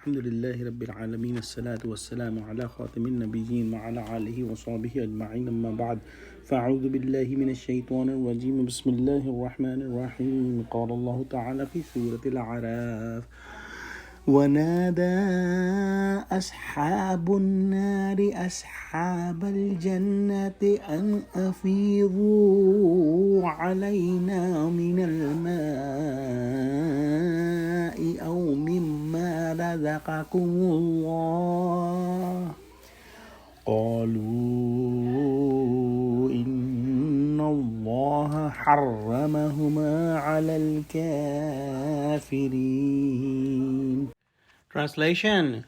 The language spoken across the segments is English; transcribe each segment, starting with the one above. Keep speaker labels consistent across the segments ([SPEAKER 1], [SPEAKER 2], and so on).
[SPEAKER 1] Alhamdulillahi Rabbil Alameen. As-salatu was-salamu ala khatamin nabiyyin wa ala alihi wa sahbihi ajma'in, amma ba'd. Fa'udhu billahi minash shaitanir rajim. Bismillahir rahmanir rahim. Qala Allah ta'ala fi Surah Al-Aaraf: ونادى أصحاب النار أصحاب الجنة أن أفيضوا علينا من الماء أو مما رزقكم الله قالوا إن الله حرمهما على الكافرين. Translation: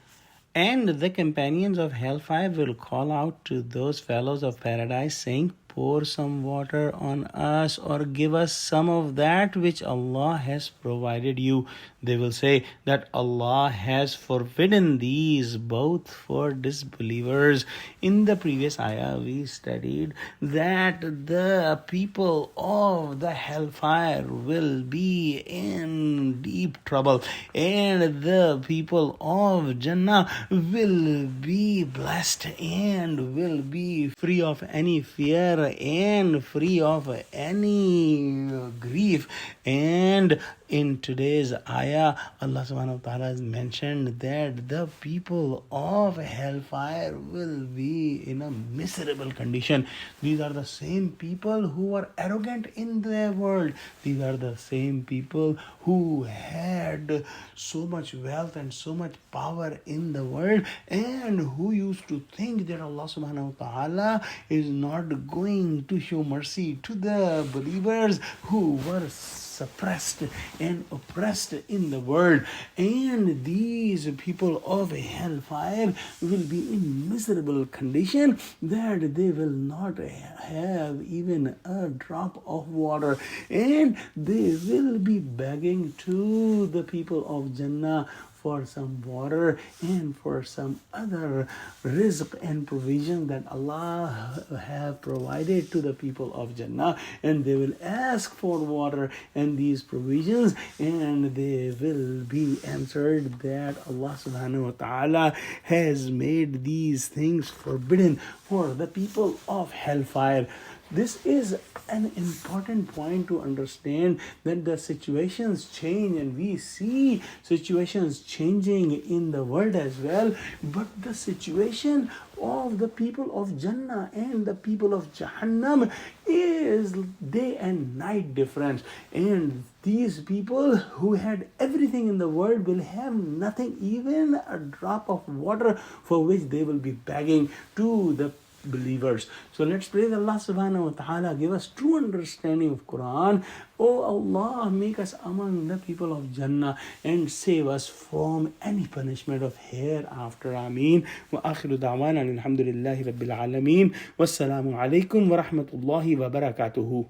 [SPEAKER 1] And the companions of hellfire will call out to those fellows of paradise, saying, pour some water on us or give us some of that which Allah has provided you. They will say that Allah has forbidden these both for disbelievers. In the previous ayah we studied that the people of the hellfire will be in deep trouble and the people of Jannah will be blessed and will be free of any fear and free of any grief. And in today's ayah, Allah subhanahu wa ta'ala has mentioned that the people of hellfire will be in a miserable condition. These are the same people who were arrogant in their world. These are the same people who had so much wealth and so much power in the world and who used to think that Allah subhanahu wa ta'ala is not going to show mercy to the believers who were suppressed and oppressed in the world. And these people of hellfire will be in miserable condition that they will not have even a drop of water, and they will be begging to the people of Jannah for some water and for some other rizq and provision that Allah have provided to the people of Jannah. And they will ask for water and these provisions, and they will be answered that Allah subhanahu wa ta'ala has made these things forbidden for the people of hellfire. This is an important point to understand, that the situations change and we see situations changing in the world as well, but the situation of the people of Jannah and the people of Jahannam is day and night difference. And these people who had everything in the world will have nothing, even a drop of water, for which they will be begging to the believers. So let's pray that Allah subhanahu wa ta'ala give us true understanding of Quran. Oh Allah, make us among the people of Jannah and save us from any punishment of hereafter. Ameen. Wa akhiru da'wana alhamdulillahi rabbil alameen. Wassalamu alaikum wa rahmatullahi wa barakatuhu.